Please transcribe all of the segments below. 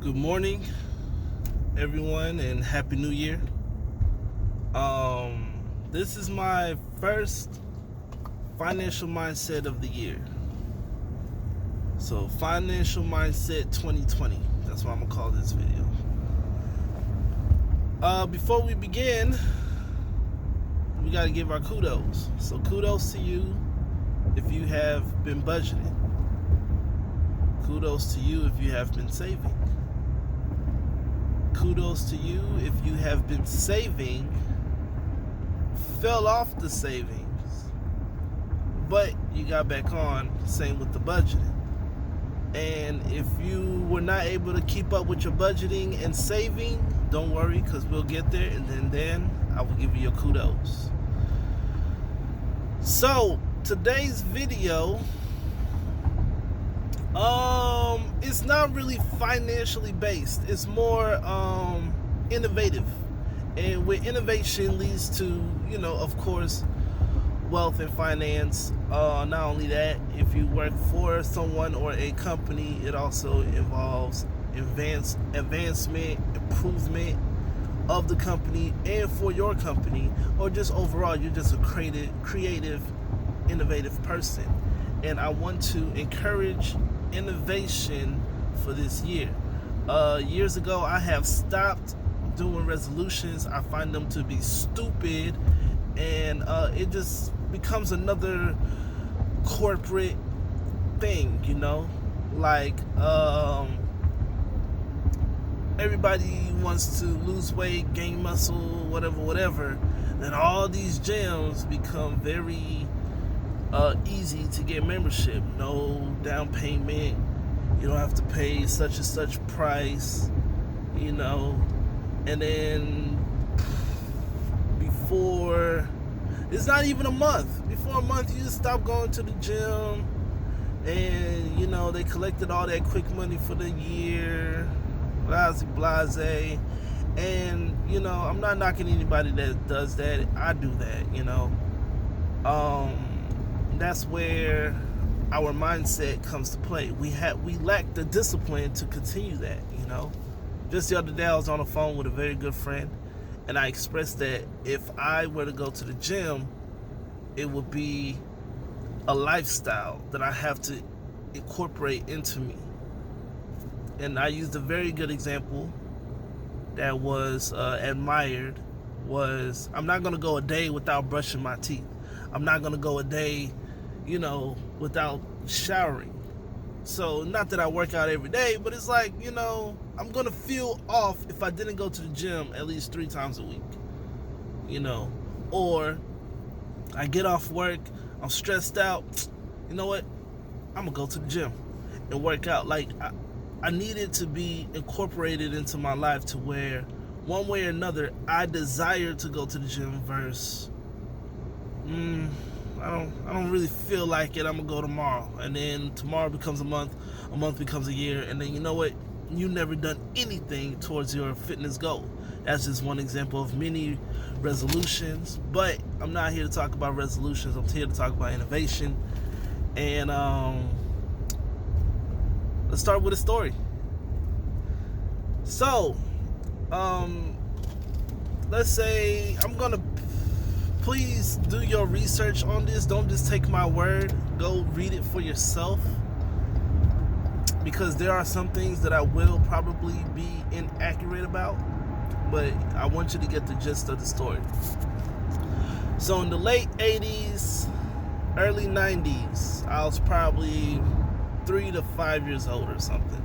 Good morning, everyone, and Happy New Year. This is my first financial mindset of the year. So, Financial Mindset 2020. That's what I'm going to call this video. Before we begin, we got to give our kudos. So, kudos to you if you have been budgeting. Kudos to you if you have been saving. Kudos to you if you have been saving, fell off the savings, but you got back on. Same with the budgeting. And if you were not able to keep up with your budgeting and saving, don't worry, because we'll get there, and then I will give you your kudos. So today's video, it's not really financially based. It's more innovative, and with innovation leads to, of course, wealth and finance. Not only that, if you work for someone or a company, it also involves advancement, improvement of the company and for your company, or just overall, you're just a creative, innovative person. And I want to encourage innovation for this year. Years ago, I have stopped doing resolutions. I find them to be stupid, and it just becomes another corporate thing, like everybody wants to lose weight, gain muscle, whatever. Then all these gyms become very easy to get membership. No down payment. You don't have to pay such and such price, and then before, it's not even a month. Before a month, you just stop going to the gym, and they collected all that quick money for the year, blase. And I'm not knocking anybody that does that. I do that, that's where our mindset comes to play. We lack the discipline to continue that, Just the other day, I was on the phone with a very good friend, and I expressed that if I were to go to the gym, it would be a lifestyle that I have to incorporate into me. And I used a very good example that was admired, was I'm not going to go a day without brushing my teeth. I'm not going to go a day without showering. So, not that I work out every day, but it's like, I'm going to feel off if I didn't go to the gym at least 3 times a week. Or I get off work, I'm stressed out. You know what? I'm going to go to the gym and work out. Like, I need it to be incorporated into my life to where, one way or another, I desire to go to the gym versus, I don't really feel like it. I'm gonna go tomorrow, and then tomorrow becomes a month becomes a year, and then you know what? You never done anything towards your fitness goal. That's just one example of many resolutions. But I'm not here to talk about resolutions. I'm here to talk about innovation. And let's start with a story. So, let's say please do your research on this. Don't just take my word. Go read it for yourself. Because there are some things that I will probably be inaccurate about. But I want you to get the gist of the story. So in the late 80s, early 90s, I was probably 3 to 5 years old or something.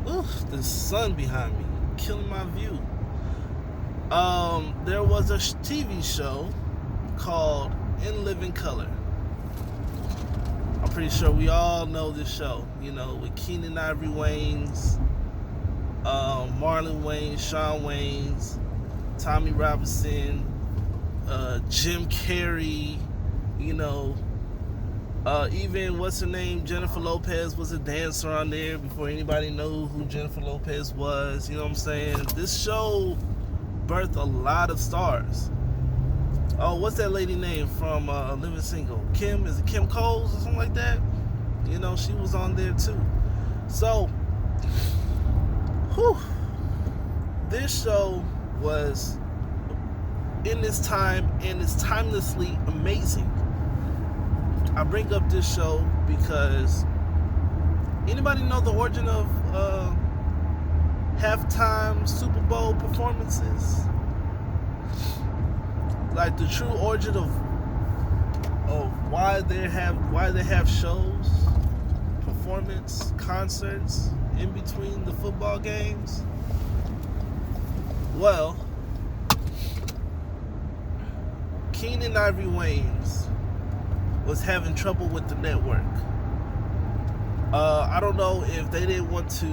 Oof, the sun behind me, killing my view. There was a TV show called In Living Color. I'm pretty sure we all know this show, with Keenen Ivory Wayans, Marlon Wayans, Shawn Wayans, Tommy Robinson, Jim Carrey, even what's her name, Jennifer Lopez was a dancer on there before anybody knew who Jennifer Lopez was. You know what I'm saying? This show birthed a lot of stars. Oh, what's that lady name from Living Single? Is it Kim Coles or something like that? She was on there too. So Whew. This show was in its time and is timelessly amazing. I bring up this show because anybody know the origin of halftime Super Bowl performances? Like the true origin of why they have shows, performance, concerts in between the football games. Well, Keenen Ivory Wayans was having trouble with the network. I don't know if they didn't want to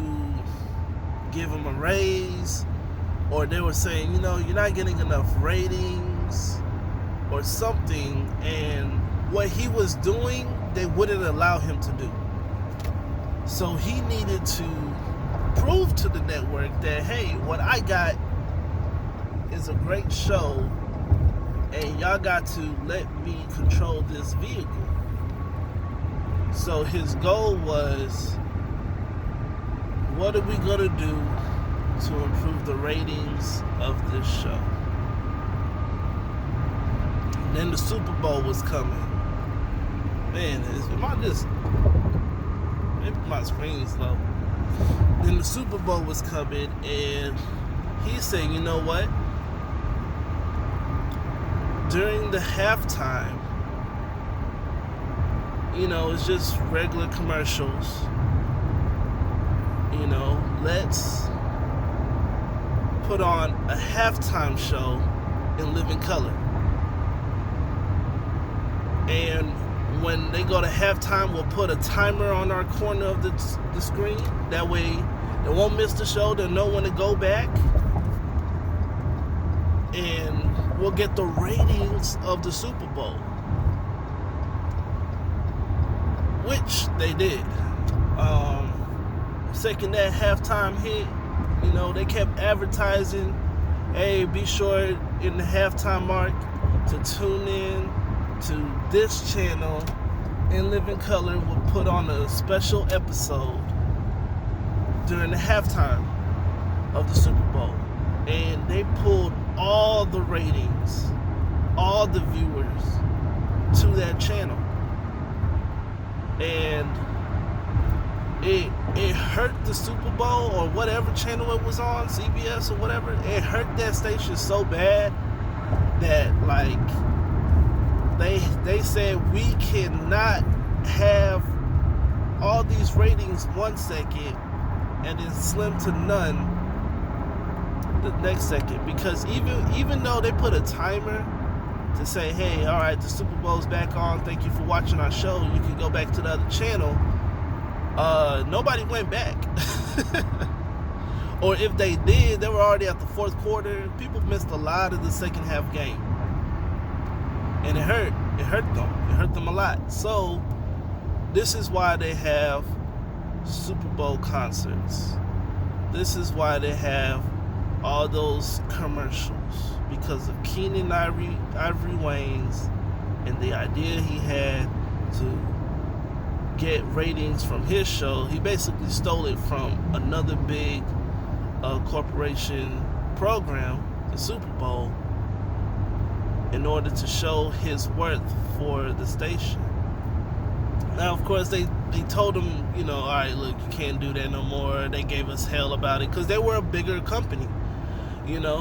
give him a raise, or they were saying, you're not getting enough ratings or something, and what he was doing, they wouldn't allow him to do. So he needed to prove to the network that, hey, what I got is a great show, and y'all got to let me control this vehicle. So his goal was, what are we gonna do to improve the ratings of this show? And then the Super Bowl was coming. Man, maybe my screen's low. Then the Super Bowl was coming, and he said, you know what? During the halftime, it's just regular commercials. Let's put on a halftime show in living color. And when they go to halftime, we'll put a timer on our corner of the screen. That way, they won't miss the show. They'll know when to go back. And we'll get the ratings of the Super Bowl. Which they did. Second that halftime hit, they kept advertising, hey, be sure in the halftime mark to tune in to this channel in living color. We'll put on a special episode during the halftime of the Super Bowl. And they pulled all the ratings, all the viewers to that channel. And it hurt the Super Bowl, or whatever channel it was on, CBS or whatever. It hurt that station so bad that, like, they said, we cannot have all these ratings 1 second and then slim to none the next second. Because even though they put a timer to say, hey, all right, the Super Bowl's back on, thank you for watching our show, you can go back to the other channel, nobody went back. Or if they did, they were already at the fourth quarter. People missed a lot of the second half game, and it hurt them a lot. So this is why they have Super Bowl concerts. This is why they have all those commercials, because of Keenen Ivory Wayans and the idea he had to get ratings from his show. He basically stole it from another big corporation program, the Super Bowl, in order to show his worth for the station. Now, of course, they told him, all right, look, you can't do that no more. They gave us hell about it because they were a bigger company.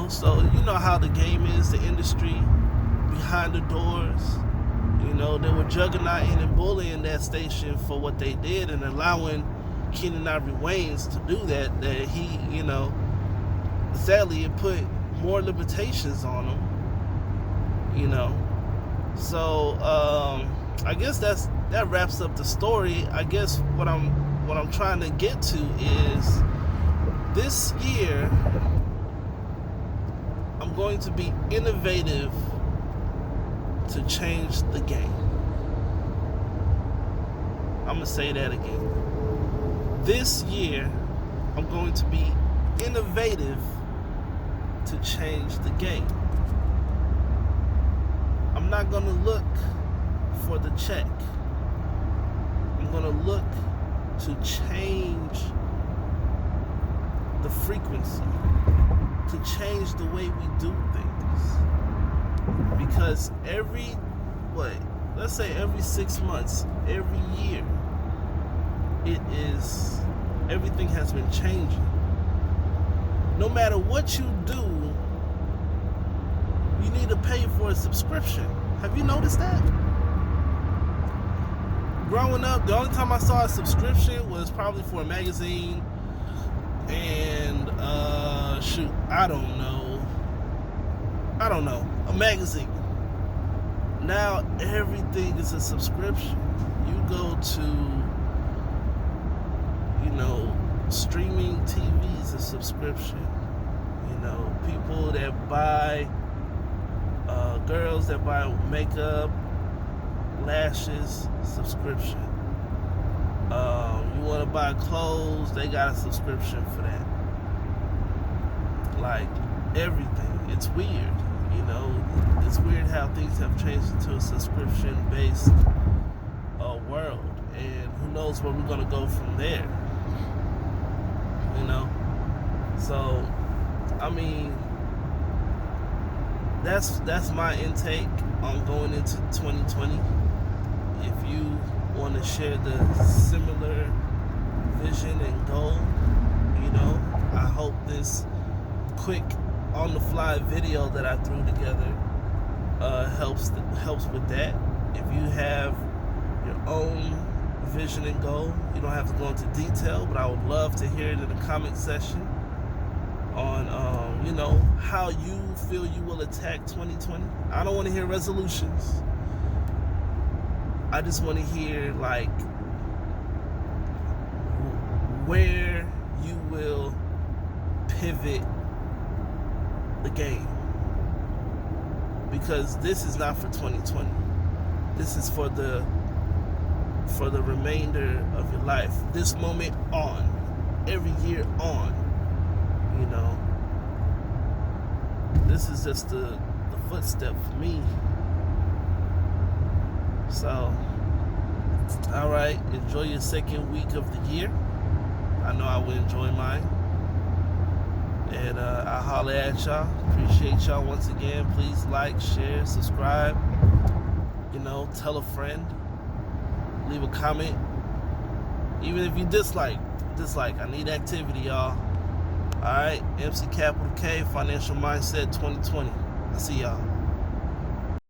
So you know how the game is, the industry behind the doors. They were juggernauting and bullying that station for what they did, and allowing Keenen Ivory Wayans to do that he, sadly, it put more limitations on him. So I guess that wraps up the story. I guess what I'm trying to get to is, this year I'm going to be innovative to change the game. I'm going to say that again. This year, I'm going to be innovative to change the game. I'm not going to look for the check. I'm going to look to change the frequency, to change the way we do things. Because let's say every 6 months, every year, everything has been changing. No matter what you do, you need to pay for a subscription. Have you noticed that? Growing up, the only time I saw a subscription was probably for a magazine and I don't know, a magazine. Now everything is a subscription. You go to, streaming TV is a subscription. People that buy, girls that buy makeup, lashes, subscription. You want to buy clothes, they got a subscription for that. Like everything, it's weird. It's weird how things have changed into a subscription-based world, and who knows where we're gonna go from there. So that's my intake on going into 2020. If you want to share the similar vision and goal, I hope this quick on-the-fly video that I threw together helps with that. If you have your own vision and goal, you don't have to go into detail, but I would love to hear it in the comment section on how you feel you will attack 2020. I don't want to hear resolutions. I just want to hear where you will pivot the game, because this is not for 2020. This is for the remainder of your life. This moment on, every year on. This is just the footstep for me. So, all right, enjoy your second week of the year. I know I will enjoy mine. And I'll holler at y'all. Appreciate y'all once again. Please like, share, subscribe. Tell a friend. Leave a comment. Even if you dislike. I need activity, y'all. Alright, MC Capital K, Financial Mindset 2020. I'll see y'all.